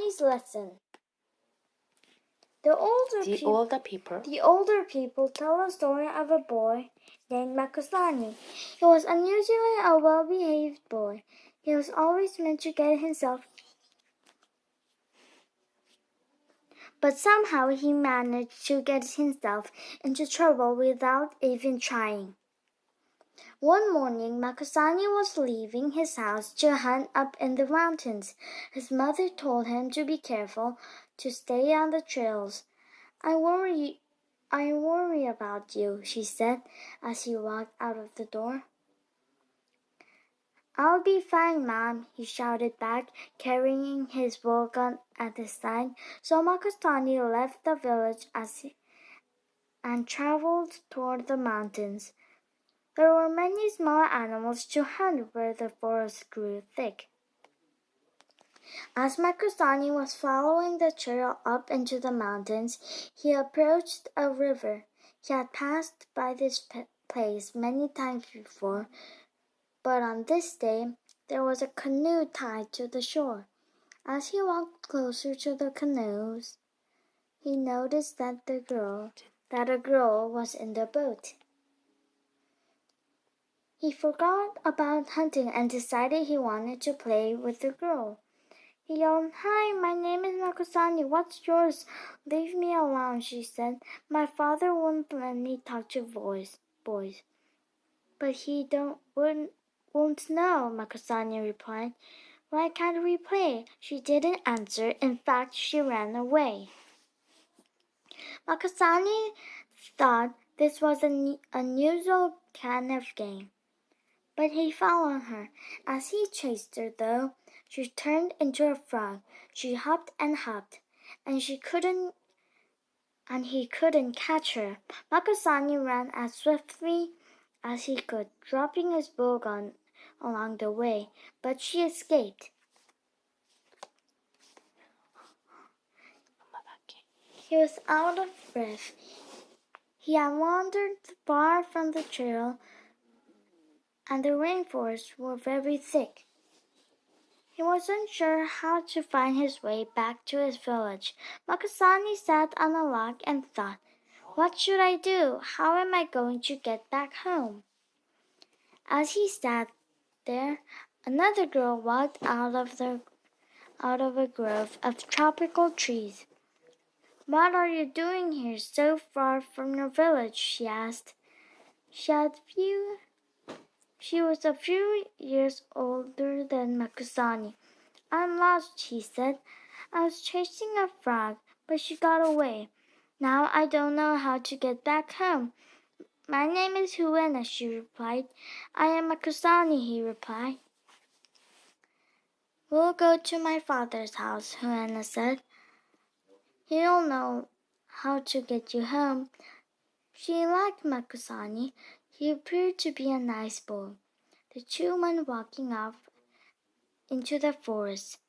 Makusani's lesson. The older people tell a story of a boy named Makusani. He was unusually a well-behaved boy. He was always meant to get himself, but somehow he managed to get himself into trouble without even trying. One morning, Makusani was leaving his house to hunt up in the mountains. His mother told him to be careful, to stay on the trails. I worry about you, she said as he walked out of the door. I'll be fine, Mom, he shouted back, carrying his bow gun at his side. So Makusani left the village and traveled toward the mountains. There were many small animals to hunt where the forest grew thick. As Makusani was following the trail up into the mountains, he approached a river. He had passed by this place many times before, but on this day there was a canoe tied to the shore. As he walked closer to the canoes, he noticed that a girl was in the boat. He forgot about hunting and decided he wanted to play with the girl. He yelled, "Hi, my name is Makusani. What's yours?" "Leave me alone," she said. "My father won't let me talk to boys." "But he won't know," Makusani replied. "Why can't we play?" She didn't answer. In fact, she ran away. Makusani thought this was an unusual kind of game, but he followed her. As he chased her, though, she turned into a frog. She hopped and hopped, and he couldn't catch her. Makusani ran as swiftly as he could, dropping his bow gun along the way, but she escaped. He was out of breath. He had wandered far from the trail, and the rainforests were very thick. He wasn't sure how to find his way back to his village. Makusani sat on a log and thought, "What should I do? How am I going to get back home?" As he sat there, another girl walked out of a grove of tropical trees. "What are you doing here so far from your village?" she asked. She was a few years older than Makusani. "I'm lost," she said. "I was chasing a frog, but she got away. Now I don't know how to get back home." "My name is Huena," she replied. "I am Makusani," he replied. "We'll go to my father's house," Huena said. "He'll know how to get you home." She liked Makusani. He appeared to be a nice boy. The two went walking off into the forest.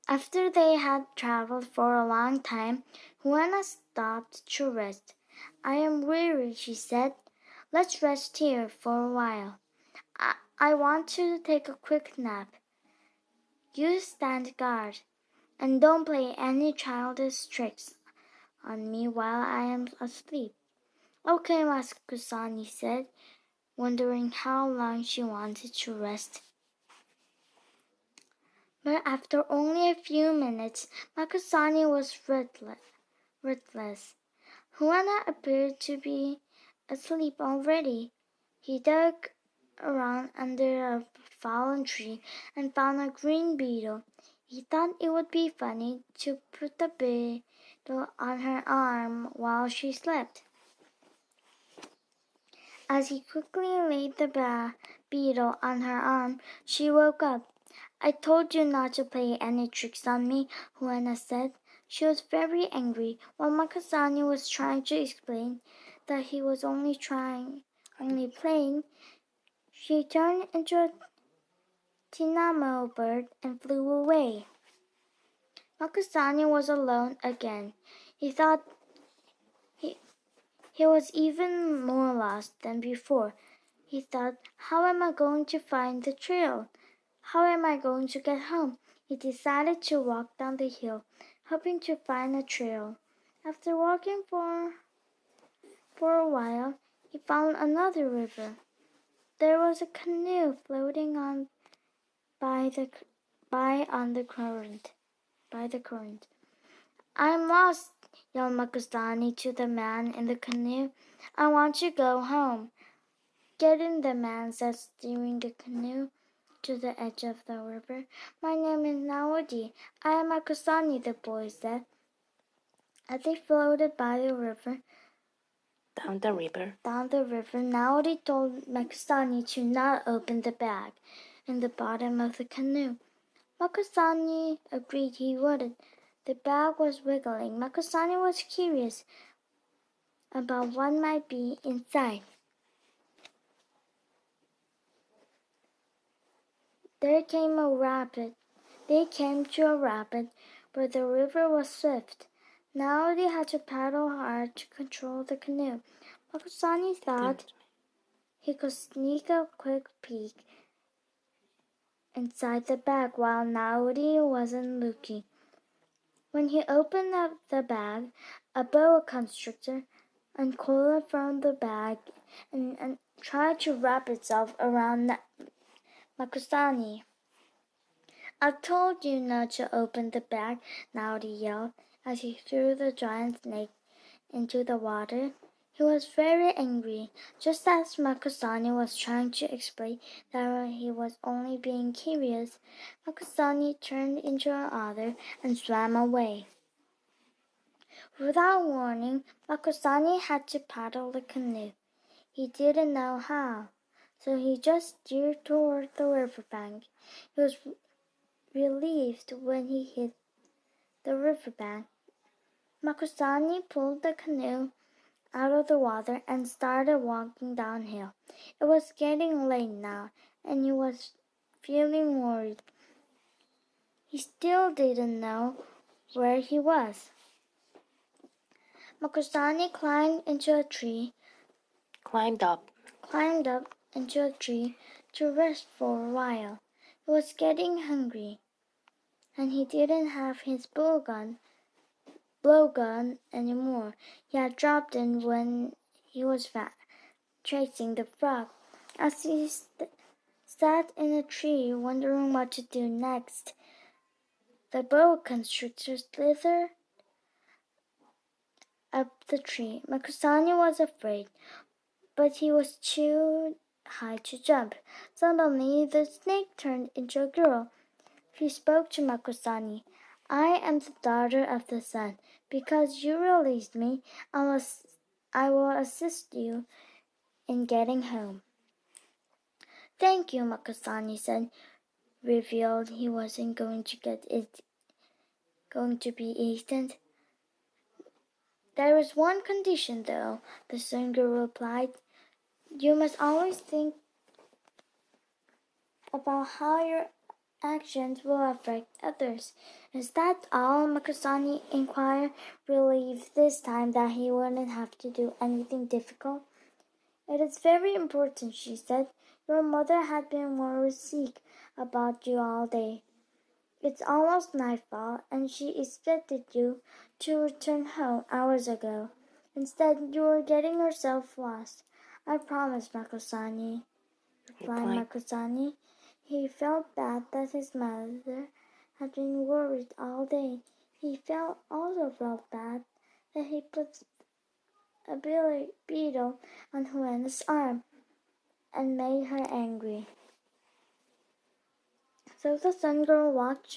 After they had traveled for a long time, Juana stopped to rest. "I am weary," she said. "Let's rest here for a while. I want to take a quick nap. You stand guard, and don't play any childish tricks on me while I am asleep." "Okay," Makusani said, wondering how long she wanted to rest. But after only a few minutes, Makusani was restless. Juana appeared to be asleep already. He dug around under a fallen tree and found a green beetle. He thought it would be funny to put the beetle on her arm while she slept. As he quickly laid the beetle on her arm, she woke up. "I told you not to play any tricks on me," Juana said. She was very angry. While Makusani was trying to explain that he was only playing, she turned into a tinamo bird and flew away. Makusani was alone again. He thought he was even more lost than before. He thought, "How am I going to find the trail? How am I going to get home?" He decided to walk down the hill, hoping to find a trail. After walking for a while, he found another river. There was a canoe floating on by the current. "I'm lost," yelled Makusani to the man in the canoe. "I want to go home." "Get in," the man said, steering the canoe to the edge of the river. "My name is Naodi. I am Makusani," the boy said. As they floated by the river, Down the river, Naodi told Makusani to not open the bag in the bottom of the canoe. Makusani agreed he wouldn't. The bag was wiggling. Makusani was curious about what might be inside. They came to a rapid, but the river was swift. Now they had to paddle hard to control the canoe. Makusani thought he could sneak a quick peek inside the bag while Naudi wasn't looking. When he opened up the bag, a boa constrictor uncoiled from the bag and tried to wrap itself around Makusani. "I told you not to open the bag," Naudi yelled as he threw the giant snake into the water. He was very angry. Just as Makusani was trying to explain that he was only being curious, Makusani turned into an otter and swam away. Without warning, Makusani had to paddle the canoe. He didn't know how, so he just steered toward the riverbank. He was relieved when he hit the riverbank. Makusani pulled the canoe out of the water and started walking downhill. It was getting late now, and he was feeling worried. He still didn't know where he was. Makusani climbed up into a tree to rest for a while. He was getting hungry, and he didn't have his blowgun anymore. He had dropped it when he was chasing the frog. As he sat in a tree wondering what to do next, the boa constrictor slithered up the tree. Makusani was afraid, but he was too high to jump. Suddenly, the snake turned into a girl. She spoke to Makusani. "I am the daughter of the sun. Because you released me, I will assist you in getting home." "Thank you," Makusani said, revealed he wasn't going to be eaten. "There is one condition, though," the sun girl replied. "You must always think about how your actions will affect others." "Is that all?" Makusani inquired, relieved this time that he wouldn't have to do anything difficult. "It is very important," she said. "Your mother had been worried sick about you all day. It's almost nightfall, and she expected you to return home hours ago. Instead, you were getting yourself lost." "I promise," Makusani replied. Makusani. He felt bad that his mother had been worried all day. He also felt bad that he put a beetle on Juana's arm and made her angry. So the sun girl walked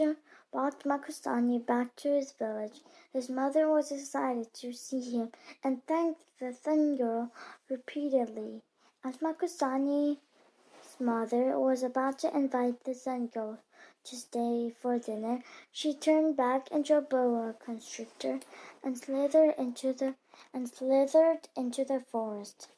Makusani back to his village. His mother was excited to see him and thanked the sun girl repeatedly. As Makusani's mother was about to invite the sun girl to stay for dinner, she turned back into a boa constrictor and slithered into the forest.